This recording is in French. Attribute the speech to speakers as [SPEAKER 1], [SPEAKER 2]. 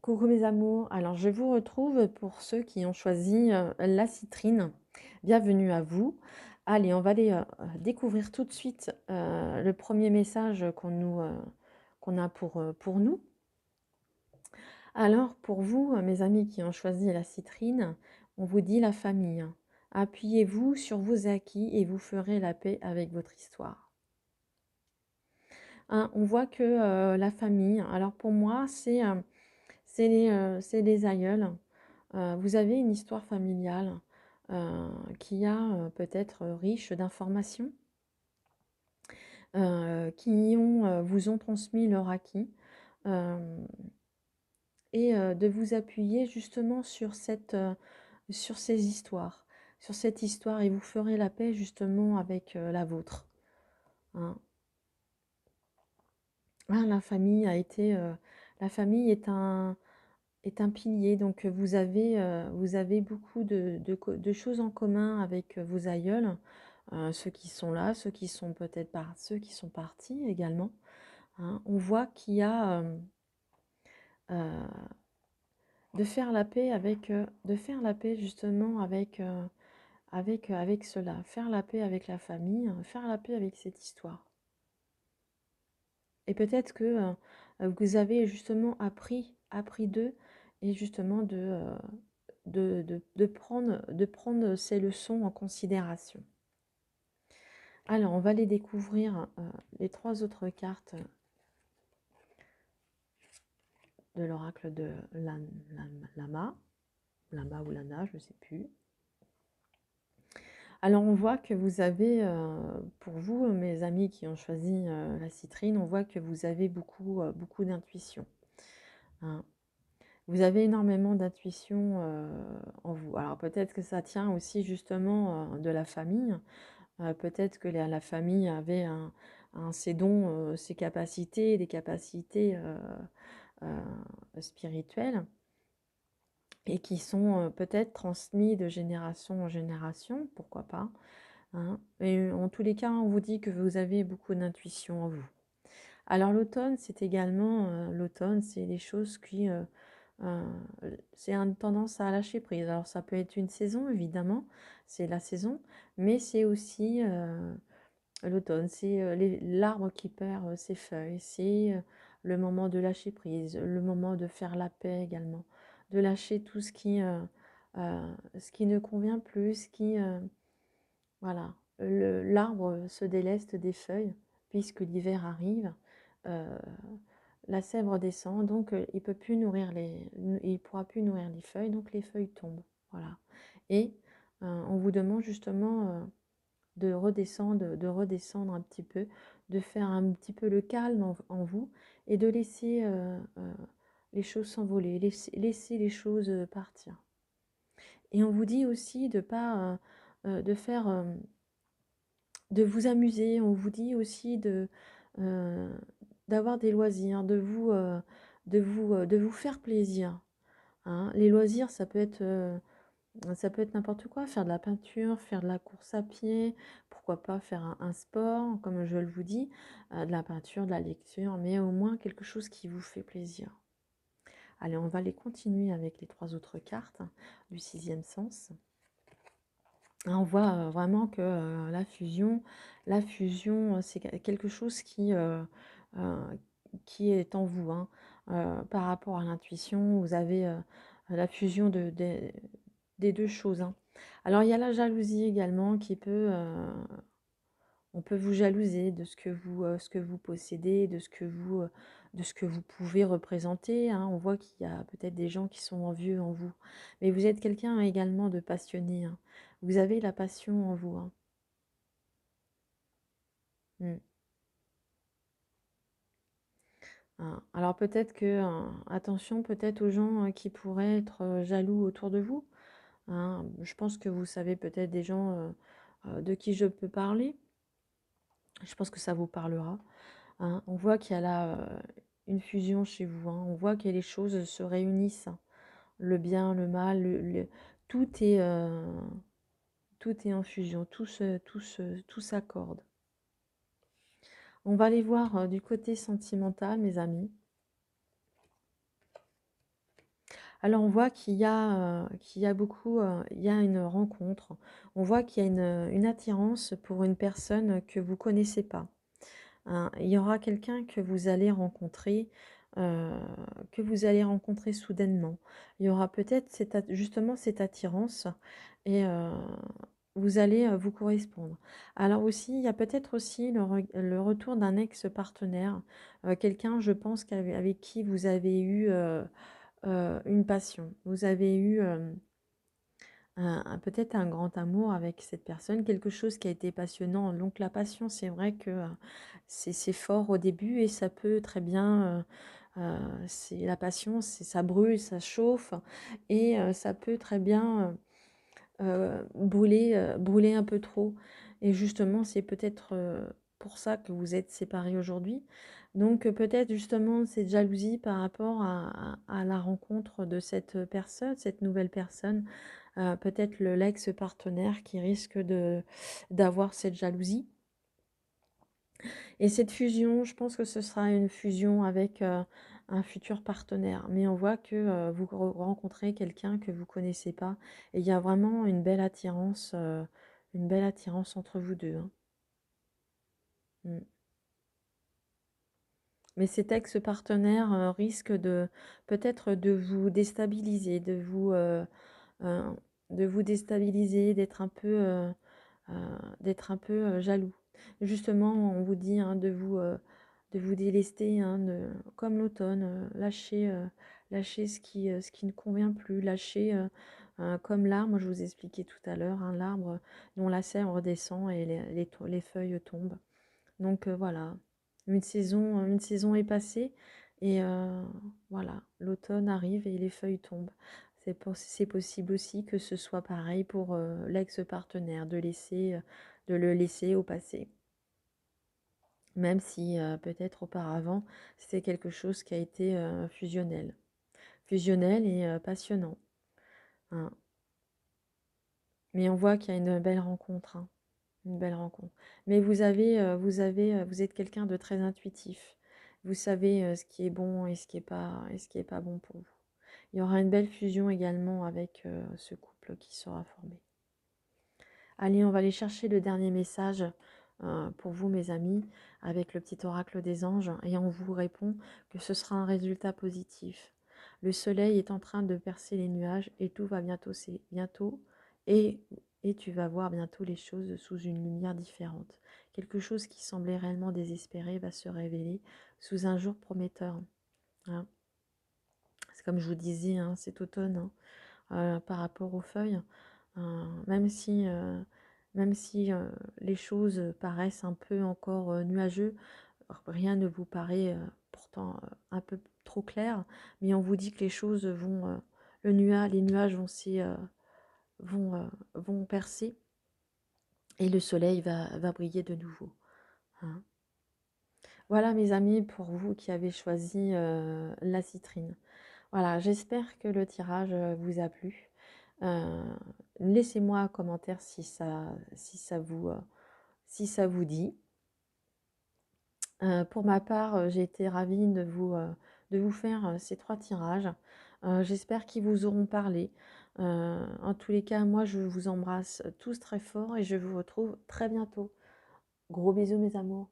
[SPEAKER 1] Coucou mes amours, alors je vous retrouve pour ceux qui ont choisi la citrine. Bienvenue à vous. Allez, on va aller découvrir tout de suite le premier message qu'on a pour nous. Alors pour vous, mes amis qui ont choisi la citrine, on vous dit la famille. Appuyez-vous sur vos acquis et vous ferez la paix avec votre histoire. Hein, on voit que la famille, alors pour moi, c'est les aïeuls. Vous avez une histoire familiale qui a peut-être riche d'informations, vous ont transmis leur acquis, euh, et de vous appuyer justement sur ces histoires, sur cette histoire, et vous ferez la paix justement avec la vôtre. Hein. Ah, la famille est un pilier, donc vous avez beaucoup de choses en commun avec vos aïeuls, ceux qui sont là, ceux qui sont peut-être ceux qui sont partis également. Hein. On voit qu'il y a euh, de faire la paix justement avec cela, faire la paix avec la famille, faire la paix avec cette histoire. Et peut-être que vous avez justement appris d'eux et justement de prendre ces leçons en considération. Alors, on va les découvrir, les trois autres cartes de l'oracle de Lama, Lama ou Lana, je ne sais plus. Alors, on voit que vous avez, pour vous, mes amis qui ont choisi la citrine, on voit que vous avez beaucoup d'intuition. Hein. Vous avez énormément d'intuition en vous. Alors peut-être que ça tient aussi justement de la famille. Peut-être que la famille avait ses dons, ses capacités, des capacités euh, spirituelles et qui sont peut-être transmis de génération en génération, pourquoi pas. Hein. Et en tous les cas, on vous dit que vous avez beaucoup d'intuition en vous. Alors l'automne, c'est également l'automne, c'est les choses qui euh, c'est une tendance à lâcher prise. Alors ça peut être une saison, évidemment, c'est la saison, mais c'est aussi l'automne, c'est l'arbre qui perd ses feuilles, c'est le moment de lâcher prise, le moment de faire la paix également, de lâcher tout ce qui ne convient plus, voilà, l'arbre se déleste des feuilles puisque l'hiver arrive. euh, la sève descend, donc il pourra plus nourrir les feuilles, donc les feuilles tombent. Voilà. Et on vous demande justement de redescendre un petit peu, de faire un petit peu le calme en vous et de laisser les choses s'envoler, laisser les choses partir. Et on vous dit aussi de pas de faire de vous amuser, on vous dit aussi euh, d'avoir des loisirs, de vous faire plaisir. Hein. Les loisirs, ça peut être n'importe quoi, faire de la peinture, faire de la course à pied, pourquoi pas faire un sport, comme je le vous dis, de la peinture, de la lecture, mais au moins quelque chose qui vous fait plaisir. Allez, on va les continuer avec les trois autres cartes du sixième sens. On voit vraiment que la fusion, c'est quelque chose euh, qui est en vous. Hein. Par rapport à l'intuition, vous avez la fusion des deux choses. Hein. Alors, il y a la jalousie également on peut vous jalouser de ce que vous possédez, de ce que vous pouvez représenter. Hein. On voit qu'il y a peut-être des gens qui sont envieux en vous. Mais vous êtes quelqu'un également de passionné. Hein. Vous avez la passion en vous. Hein. Mm. Hein. Alors peut-être attention peut-être aux gens qui pourraient être jaloux autour de vous. Hein. Je pense que vous savez peut-être des gens de qui je peux parler. Je pense que ça vous parlera. Hein. On voit qu'il y a là une fusion chez vous. Hein. On voit que les choses se réunissent. Hein. Le bien, le mal, tout est, euh, tout est en fusion. Tout s'accorde. On va aller voir du côté sentimental, mes amis. Alors on voit qu'il y a beaucoup, il y a une rencontre. On voit qu'il y a une attirance pour une personne que vous connaissez pas, hein. Il y aura quelqu'un heu, que vous allez rencontrer soudainement. Il y aura peut-être justement cette attirance et vous allez, vous correspondre. Alors aussi, il y a peut-être aussi le retour d'un ex-partenaire, quelqu'un je pense avec qui vous avez eu, une passion. Vous avez eu, peut-être un grand amour avec cette personne, quelque chose qui a été passionnant. Donc la passion, c'est vrai que, c'est fort au début et ça peut très bien, c'est la passion, ça brûle, ça chauffe et ça peut très bien, brûler un peu trop et justement, c'est peut-être, pour ça que vous êtes séparés aujourd'hui. Donc peut-être justement cette jalousie par rapport à la rencontre de cette personne, cette nouvelle personne, peut-être l'ex-partenaire qui risque d'avoir cette jalousie et cette fusion, je pense que ce sera une fusion avec, un futur partenaire. Mais on voit que, vous rencontrez quelqu'un que vous connaissez pas et il y a vraiment une belle attirance entre vous 2, hein. Mmh. Mais cet ex-partenaire, risque peut-être de vous déstabiliser, heu, de vous déstabiliser, heu, d'être un peu, jaloux. Justement, on vous dit, hein, de vous délester, hein, comme l'automne, lâcher ce qui ne convient plus, lâcher, comme l'arbre, je vous expliquais tout à l'heure, hein, l'arbre dont la sève redescend et les feuilles tombent. Donc voilà, une saison est passée et voilà, l'automne arrive et les feuilles tombent. C'est possible aussi que ce soit pareil pour, l'ex-partenaire, de le laisser au passé. Même si, peut-être auparavant, c'était quelque chose qui a été, fusionnel et passionnant, hein. Mais on voit qu'il y a une belle rencontre, hein. Une belle rencontre. Mais vous êtes quelqu'un de très intuitif. Vous savez, ce qui est bon et ce qui est pas bon pour vous. Il y aura une belle fusion également avec, ce couple qui sera formé. Allez, on va aller chercher le dernier message, pour vous mes amis, avec le petit oracle des anges et on vous répond que ce sera un résultat positif. Le soleil est en train de percer les nuages et tout va bientôt c'est bientôt et tu vas voir bientôt les choses sous une lumière différente. Quelque chose qui semblait réellement désespéré va se révéler sous un jour prometteur, hein. C'est comme je vous disais, hein, cet automne, hein, par rapport aux feuilles. Même si, même si les choses paraissent un peu encore nuageux, rien ne vous paraît pourtant un peu trop clair, mais on vous dit que les choses vont, les nuages vont percer et le soleil va briller de nouveau, hein. Voilà mes amis pour vous qui avez choisi la citrine. Voilà, j'espère que le tirage, vous a plu. Heu, laissez-moi un commentaire si ça vous dit. Pour ma part, j'ai été ravie de vous faire, ces 3 tirages. J'espère qu'ils vous auront parlé. En tous les cas, moi, je vous embrasse tous très fort et je vous retrouve très bientôt. Gros bisous mes amours.